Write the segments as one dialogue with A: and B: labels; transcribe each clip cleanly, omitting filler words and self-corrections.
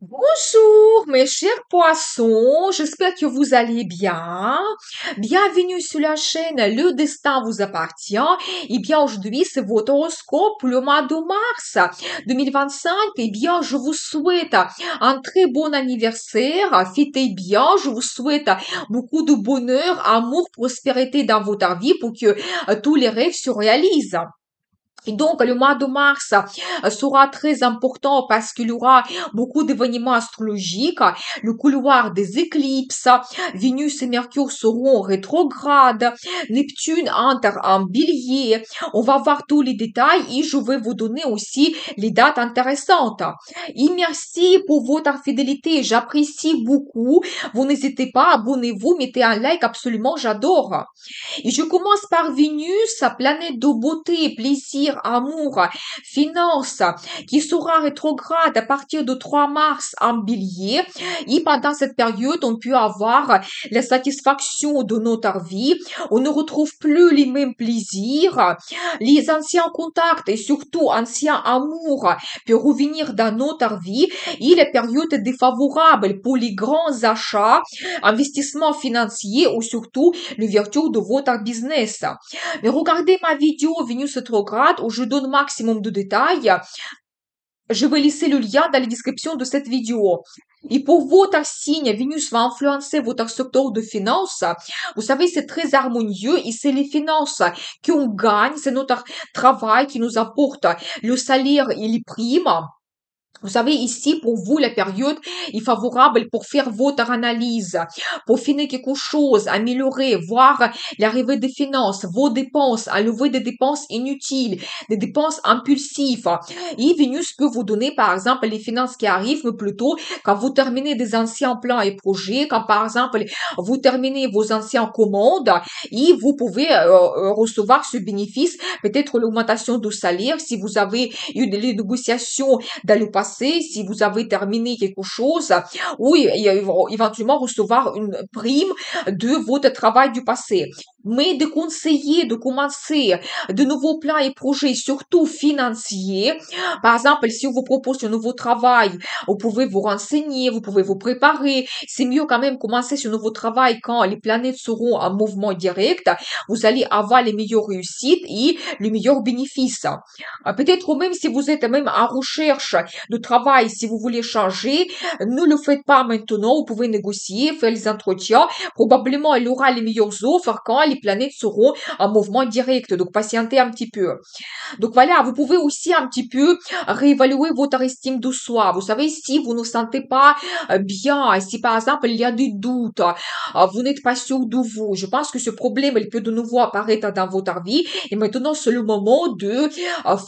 A: Bonjour mes chers poissons, j'espère que vous allez bien. Bienvenue sur la chaîne Le Destin vous appartient. Et bien aujourd'hui c'est votre horoscope pour le mois de mars 2025. Et bien je vous souhaite un très bon anniversaire. Fêtez bien, je vous souhaite beaucoup de bonheur, amour, prospérité dans votre vie pour que tous les rêves se réalisent. Et donc, le mois de mars sera très important parce qu'il y aura beaucoup d'événements astrologiques, le couloir des éclipses, Vénus et Mercure seront rétrogrades, Neptune entre en bélier. On va voir tous les détails et je vais vous donner aussi les dates intéressantes. Et merci pour votre fidélité, j'apprécie beaucoup. Vous n'hésitez pas, abonnez-vous, mettez un like, absolument, j'adore. Et je commence par Vénus, planète de beauté, plaisir, amour, finance, qui sera rétrograde à partir de 3 mars en bélier. Et pendant cette période, on peut avoir la satisfaction de notre vie. On ne retrouve plus les mêmes plaisirs. Les anciens contacts et surtout anciens amours peuvent revenir dans notre vie. Et la période est défavorable pour les grands achats, investissements financiers ou surtout l'ouverture de votre business. Mais regardez ma vidéo Vénus rétrograde où je donne maximum de détails. Je vais laisser le lien dans la description de cette vidéo. Et pour votre signe, Vénus va influencer votre secteur de finances. Vous savez, c'est très harmonieux et c'est les finances qu'on gagne, c'est notre travail qui nous apporte le salaire et les primes. Vous savez, ici, pour vous, la période est favorable pour faire votre analyse, pour finir quelque chose, améliorer, voir l'arrivée des finances, vos dépenses, enlever des dépenses inutiles, des dépenses impulsives. Et Vénus peut vous donner, par exemple, les finances qui arrivent, mais plutôt quand vous terminez des anciens plans et projets, quand, par exemple, vous terminez vos anciennes commandes et vous pouvez recevoir ce bénéfice, peut-être l'augmentation du salaire, si vous avez eu des négociations dans le passé, si vous avez terminé quelque chose, ou éventuellement recevoir une prime de votre travail du passé. Mais de conseiller, de commencer de nouveaux plans et projets, surtout financiers. Par exemple, si on vous propose un nouveau travail, vous pouvez vous renseigner, vous pouvez vous préparer. C'est mieux quand même commencer ce nouveau travail quand les planètes seront en mouvement direct. Vous allez avoir les meilleures réussites et les meilleurs bénéfices. Peut-être même si vous êtes même en recherche de travail, si vous voulez changer, ne le faites pas maintenant. Vous pouvez négocier, faire les entretiens. Probablement, il y aura les meilleures offres quand les planètes seront en mouvement direct. Donc, patientez un petit peu. Donc, voilà, vous pouvez aussi un petit peu réévaluer votre estime de soi. Vous savez, si vous ne sentez pas bien, si par exemple, il y a des doutes, vous n'êtes pas sûr de vous, je pense que ce problème, il peut de nouveau apparaître dans votre vie. Et maintenant, c'est le moment de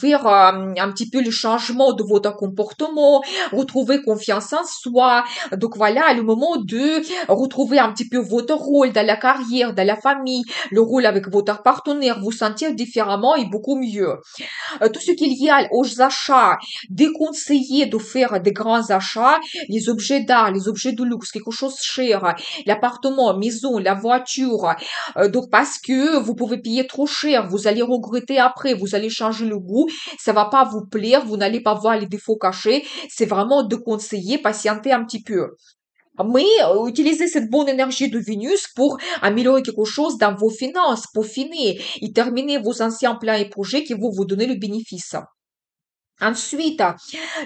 A: faire un petit peu le changement de votre comportement, retrouver confiance en soi. Donc voilà, le moment de retrouver un petit peu votre rôle dans la carrière, dans la famille, le rôle avec votre partenaire, vous sentir différemment et beaucoup mieux. Tout ce qu'il y a aux achats, déconseiller de faire des grands achats, les objets d'art, les objets de luxe, quelque chose de cher, l'appartement, maison, la voiture, donc parce que vous pouvez payer trop cher, vous allez regretter après, vous allez changer le goût, ça va pas vous plaire, vous n'allez pas voir les défauts cachés, c'est vraiment de conseiller, patienter un petit peu. Mais utilisez cette bonne énergie de Vénus pour améliorer quelque chose dans vos finances, pour finir et terminer vos anciens plans et projets qui vont vous donner le bénéfice. Ensuite,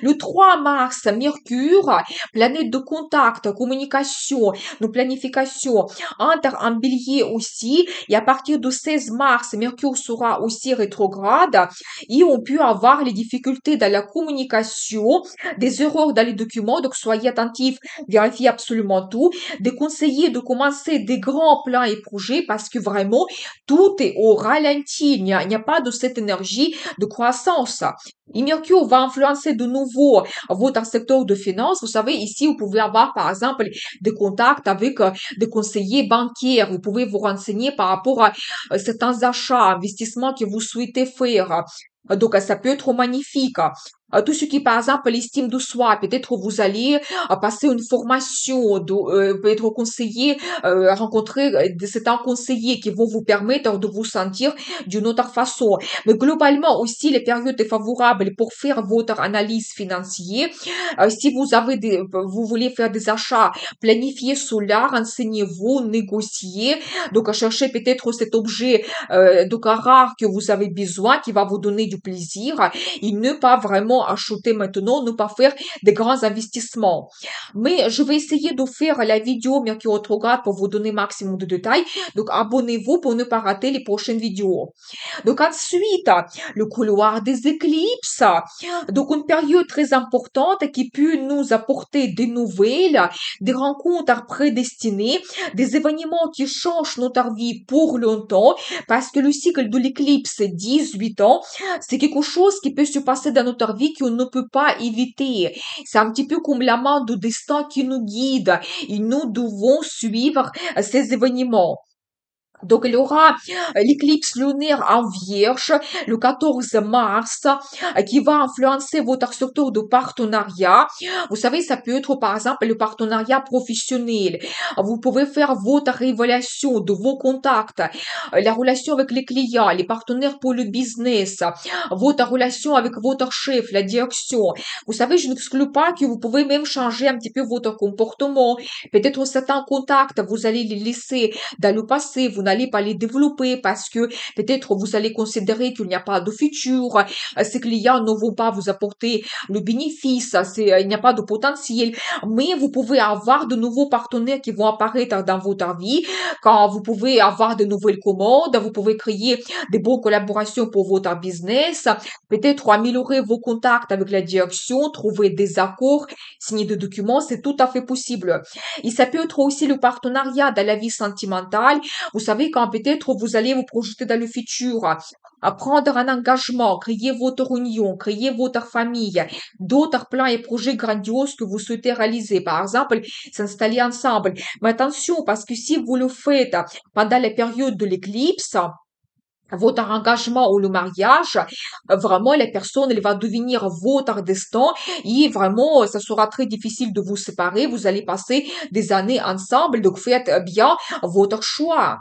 A: le 3 mars, Mercure, planète de contact, communication, de planification, entre en bélier aussi. Et à partir du 16 mars, Mercure sera aussi rétrograde. Et on peut avoir les difficultés dans la communication, des erreurs dans les documents. Donc, soyez attentifs, vérifiez absolument tout. Déconseillez de commencer des grands plans et projets parce que vraiment, tout est au ralenti. Il n'y a pas de cette énergie de croissance. Et Mercure va influencer de nouveau votre secteur de finances. Vous savez, ici, vous pouvez avoir, par exemple, des contacts avec des conseillers bancaires. Vous pouvez vous renseigner par rapport à certains achats, investissements que vous souhaitez faire. Donc, ça peut être magnifique. Tout ce qui est, par exemple, l'estime de soi, peut-être vous allez passer une formation, peut-être conseiller, rencontrer certains conseillers qui vont vous permettre de vous sentir d'une autre façon. Mais globalement aussi, les périodes favorables pour faire votre analyse financière. Si vous voulez faire des achats, planifiez cela, renseignez-vous, négociez. Donc, cherchez peut-être cet objet donc rare que vous avez besoin, qui va vous donner du plaisir et ne pas vraiment acheter maintenant, ne pas faire des grands investissements. Mais je vais essayer de faire la vidéo Mercure rétrograde pour vous donner maximum de détails. Donc, abonnez-vous pour ne pas rater les prochaines vidéos. Donc, ensuite, le couloir des éclipses. Donc, une période très importante qui peut nous apporter des nouvelles, des rencontres prédestinées, des événements qui changent notre vie pour longtemps, parce que le cycle de l'éclipse, c'est 18 ans. C'est quelque chose qui peut se passer dans notre vie qu'on ne peut pas éviter. C'est un petit peu comme la main du destin qui nous guide et nous devons suivre ces événements. Donc, il y aura l'éclipse lunaire en Vierge le 14 mars qui va influencer votre secteur de partenariat. Vous savez, ça peut être par exemple le partenariat professionnel. Vous pouvez faire votre révélation de vos contacts, la relation avec les clients, les partenaires pour le business, votre relation avec votre chef, la direction. Vous savez, je n'exclus pas que vous pouvez même changer un petit peu votre comportement. Peut-être certains contacts, vous allez les laisser dans le passé, vous n'allez pas les développer parce que peut-être vous allez considérer qu'il n'y a pas de futur, ces clients ne vont pas vous apporter le bénéfice, il n'y a pas de potentiel, mais vous pouvez avoir de nouveaux partenaires qui vont apparaître dans votre vie, quand vous pouvez avoir de nouvelles commandes, vous pouvez créer des bonnes collaborations pour votre business, peut-être améliorer vos contacts avec la direction, trouver des accords, signer des documents, c'est tout à fait possible. Et ça peut être aussi le partenariat dans la vie sentimentale. Vous savez, quand peut-être vous allez vous projeter dans le futur, à prendre un engagement, créer votre union, créer votre famille, d'autres plans et projets grandioses que vous souhaitez réaliser. Par exemple, s'installer ensemble. Mais attention, parce que si vous le faites pendant la période de l'éclipse, votre engagement ou le mariage, vraiment, la personne, elle va devenir votre destin et vraiment, ça sera très difficile de vous séparer. Vous allez passer des années ensemble, donc faites bien votre choix.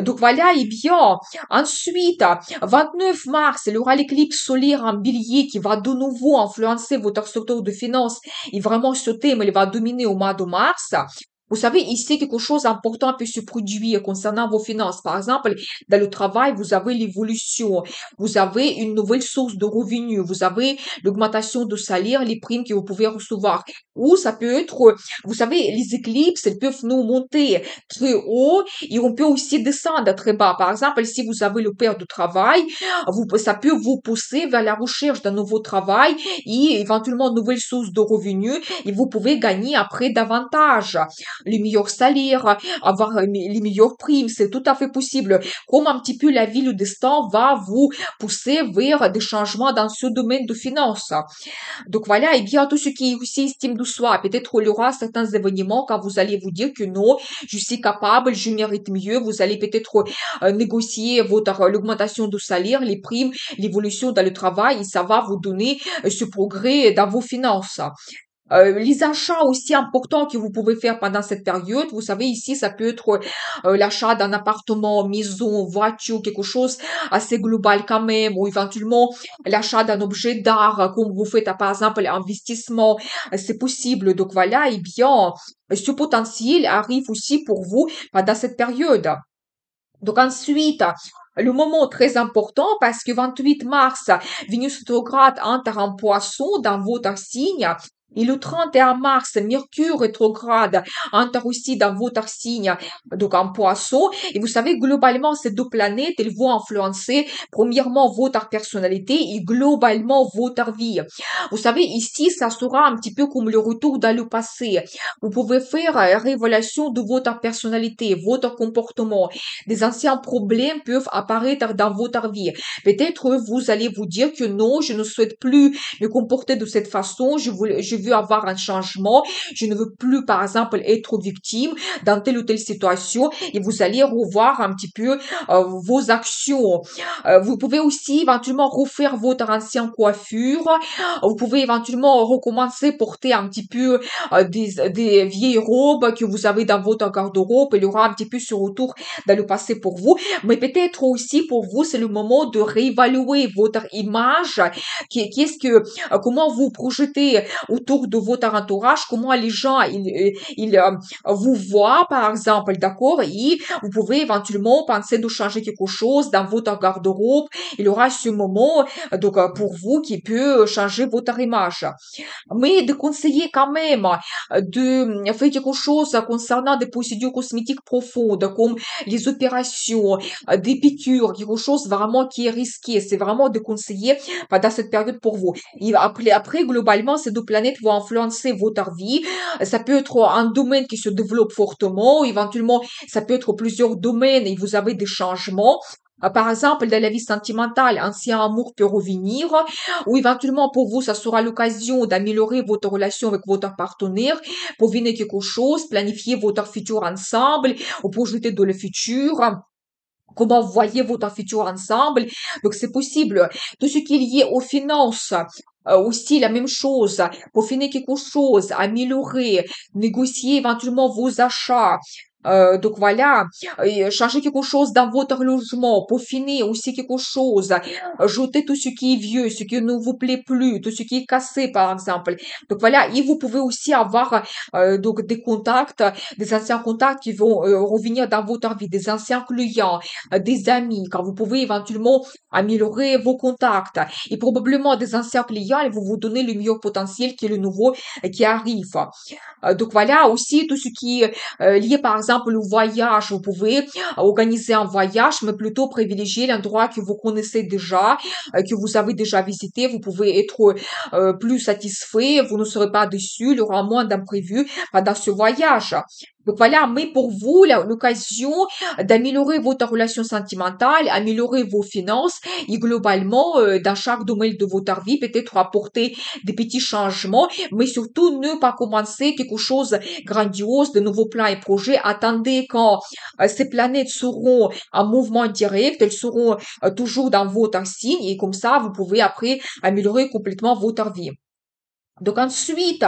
A: Donc voilà, et bien, ensuite, 29 mars, il y aura l'éclipse solaire en bélier qui va de nouveau influencer votre secteur de finances et vraiment ce thème, il va dominer au mois de mars. Vous savez, ici, quelque chose d'important peut se produire concernant vos finances. Par exemple, dans le travail, vous avez l'évolution, vous avez une nouvelle source de revenus, vous avez l'augmentation de salaire, les primes que vous pouvez recevoir. Ou ça peut être, vous savez, les éclipses, elles peuvent nous monter très haut et on peut aussi descendre très bas. Par exemple, si vous avez le père de travail, ça peut vous pousser vers la recherche d'un nouveau travail et éventuellement de nouvelles sources de revenus et vous pouvez gagner après davantage les meilleurs salaires, avoir les meilleures primes, c'est tout à fait possible. Comme un petit peu la vie, le destin va vous pousser vers des changements dans ce domaine de finances. Donc voilà, et bien tout ce qui est aussi estime de soi, peut-être il y aura certains événements quand vous allez vous dire que non, je suis capable, je mérite mieux, vous allez peut-être négocier l'augmentation de salaire, les primes, l'évolution dans le travail, et ça va vous donner ce progrès dans vos finances. Les achats aussi importants que vous pouvez faire pendant cette période, vous savez, ici, ça peut être l'achat d'un appartement, maison, voiture, quelque chose assez global quand même, ou éventuellement l'achat d'un objet d'art, comme vous faites, par exemple, l'investissement, c'est possible. Donc voilà, et bien, ce potentiel arrive aussi pour vous pendant cette période. Donc ensuite, le moment très important parce que 28 mars, Vénus rétrograde entre en poisson dans votre signe. Et le 31 mars, Mercure rétrograde entre aussi dans votre signe, donc en poisson. Et vous savez, globalement, ces deux planètes, elles vont influencer premièrement votre personnalité et globalement votre vie. Vous savez, ici, ça sera un petit peu comme le retour dans le passé. Vous pouvez faire révélation de votre personnalité, votre comportement. Des anciens problèmes peuvent apparaître dans votre vie. Peut-être vous allez vous dire que non, je ne souhaite plus me comporter de cette façon, je je veux avoir un changement, je ne veux plus, par exemple, être victime dans telle ou telle situation et vous allez revoir un petit peu vos actions. Vous pouvez aussi éventuellement refaire votre ancienne coiffure. Vous pouvez éventuellement recommencer porter un petit peu des vieilles robes que vous avez dans votre garde-robe. Il y aura un petit peu ce retour dans le passé pour vous. Mais peut-être aussi pour vous, c'est le moment de réévaluer votre image. Qu'est-ce que, comment vous projetez autour de votre entourage, comment les gens, vous voient, par exemple, d'accord? Et vous pouvez éventuellement penser de changer quelque chose dans votre garde-robe. Il y aura ce moment, donc, pour vous qui peut changer votre image. Mais de conseiller quand même de faire quelque chose concernant des procédures cosmétiques profondes comme les opérations, des piqûres, quelque chose vraiment qui est risqué. C'est vraiment de conseiller pendant cette période pour vous. Et après, globalement, ces deux planètes vont influencer votre vie. Ça peut être un domaine qui se développe fortement, éventuellement, ça peut être plusieurs domaines et vous avez des changements. Par exemple, dans la vie sentimentale, ancien amour peut revenir, ou éventuellement pour vous, ça sera l'occasion d'améliorer votre relation avec votre partenaire, pour venir quelque chose, planifier votre futur ensemble, ou projeter dans le futur. Comment vous voyez votre futur ensemble. Donc, c'est possible. Tout ce qui est lié aux finances, aussi la même chose. Pour finir quelque chose, améliorer, négocier éventuellement vos achats. Donc voilà, et changer quelque chose dans votre logement, peaufiner aussi quelque chose, jeter tout ce qui est vieux, ce qui ne vous plaît plus, tout ce qui est cassé par exemple. Donc voilà, et vous pouvez aussi avoir donc des contacts, des anciens contacts qui vont revenir dans votre vie, des anciens clients, des amis, quand vous pouvez éventuellement améliorer vos contacts. Et probablement des anciens clients, ils vont vous donner le meilleur potentiel qui est le nouveau qui arrive. Donc voilà, aussi tout ce qui est lié par exemple au voyage, vous pouvez organiser un voyage, mais plutôt privilégier l'endroit que vous connaissez déjà, que vous avez déjà visité. Vous pouvez être plus satisfait, vous ne serez pas déçu, il y aura moins d'imprévus pendant ce voyage. Donc voilà, mais pour vous, l'occasion d'améliorer votre relation sentimentale, améliorer vos finances et globalement, dans chaque domaine de votre vie, peut-être apporter des petits changements, mais surtout ne pas commencer quelque chose grandiose, de nouveaux plans et projets. Attendez quand ces planètes seront en mouvement direct, elles seront toujours dans votre signe et comme ça, vous pouvez après améliorer complètement votre vie. Donc ensuite,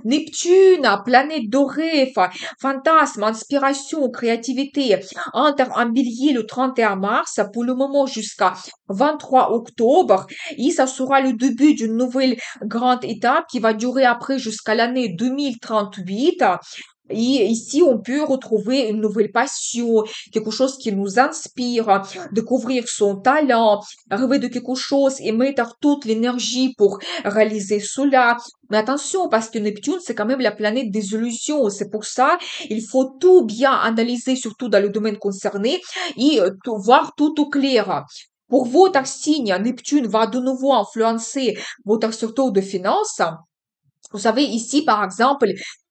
A: Neptune, planète dorée, fantasme, inspiration, créativité, entre en bélier le 31 mars, pour le moment jusqu'à 23 octobre, et ça sera le début d'une nouvelle grande étape qui va durer après jusqu'à l'année 2038. Et ici, on peut retrouver une nouvelle passion, quelque chose qui nous inspire, découvrir son talent, rêver de quelque chose et mettre toute l'énergie pour réaliser cela. Mais attention, parce que Neptune, c'est quand même la planète des illusions. C'est pour ça, il faut tout bien analyser, surtout dans le domaine concerné, et voir tout au clair. Pour votre signe, Neptune va de nouveau influencer votre secteur de finances. Vous savez, ici, par exemple,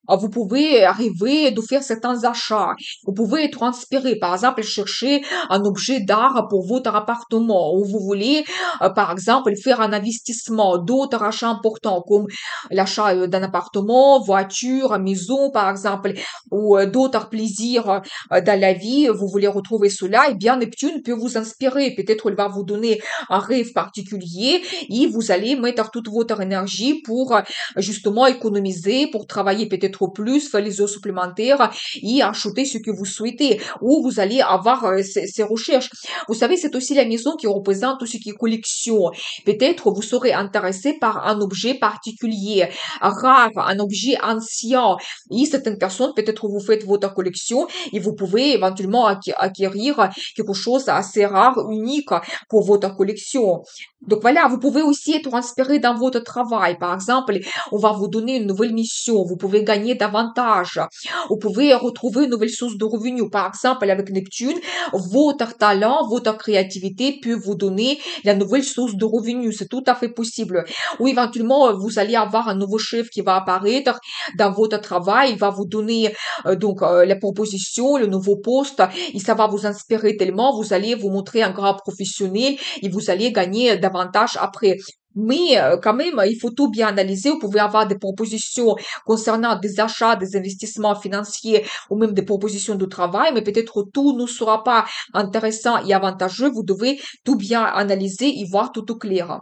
A: vous pouvez arriver de faire certains achats. Vous pouvez être inspiré, par exemple, chercher un objet d'art pour votre appartement ou vous voulez, par exemple, faire un investissement, d'autres achats importants comme l'achat d'un appartement, voiture, maison, par exemple, ou d'autres plaisirs dans la vie. Vous voulez retrouver cela, eh bien, Neptune peut vous inspirer. Peut-être il va vous donner un rêve particulier et vous allez mettre toute votre énergie pour justement économiser, pour travailler peut-être plus, faire les heures supplémentaires et acheter ce que vous souhaitez. Ou vous allez avoir ces recherches. Vous savez, c'est aussi la maison qui représente tout ce qui est collection. Peut-être vous serez intéressé par un objet particulier, rare, un objet ancien. Et certaines personnes, peut-être vous faites votre collection et vous pouvez éventuellement acquérir quelque chose assez rare, unique pour votre collection. Donc voilà, vous pouvez aussi être inspiré dans votre travail. Par exemple, on va vous donner une nouvelle mission, vous pouvez gagner davantage, vous pouvez retrouver une nouvelle source de revenus. Par exemple, avec Neptune, votre talent, votre créativité peut vous donner la nouvelle source de revenus. C'est tout à fait possible. Ou éventuellement, vous allez avoir un nouveau chef qui va apparaître dans votre travail, il va vous donner la proposition, le nouveau poste, et ça va vous inspirer tellement, vous allez vous montrer un grand professionnel et vous allez gagner davantage après. Mais quand même, il faut tout bien analyser. Vous pouvez avoir des propositions concernant des achats, des investissements financiers ou même des propositions de travail, mais peut-être tout ne sera pas intéressant et avantageux. Vous devez tout bien analyser et voir tout au clair.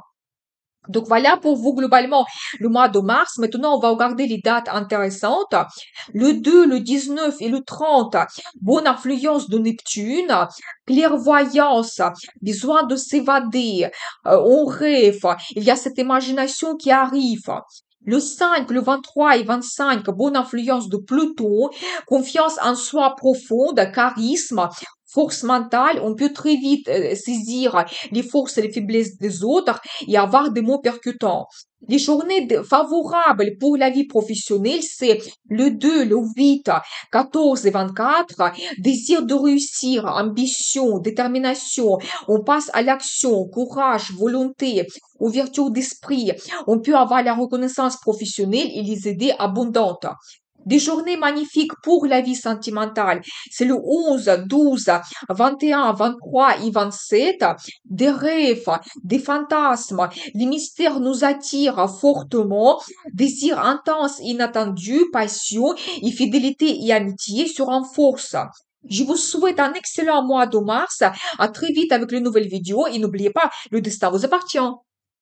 A: Donc voilà pour vous globalement le mois de mars. Maintenant, on va regarder les dates intéressantes. Le 2, le 19 et le 30, bonne influence de Neptune, clairvoyance, besoin de s'évader, on rêve, il y a cette imagination qui arrive. Le 5, le 23 et 25, bonne influence de Pluton, confiance en soi profonde, charisme, force mentale, on peut très vite saisir les forces et les faiblesses des autres et avoir des mots percutants. Les journées favorables pour la vie professionnelle, c'est le 2, le 8, 14 et 24. Désir de réussir, ambition, détermination. On passe à l'action, courage, volonté, ouverture d'esprit. On peut avoir la reconnaissance professionnelle et les idées abondantes. Des journées magnifiques pour la vie sentimentale. C'est le 11, 12, 21, 23 et 27. Des rêves, des fantasmes. Les mystères nous attirent fortement. Désir intense, inattendu, passion et fidélité et amitié se renforcent. Je vous souhaite un excellent mois de mars. À très vite avec une nouvelle vidéo et n'oubliez pas, le destin vous appartient.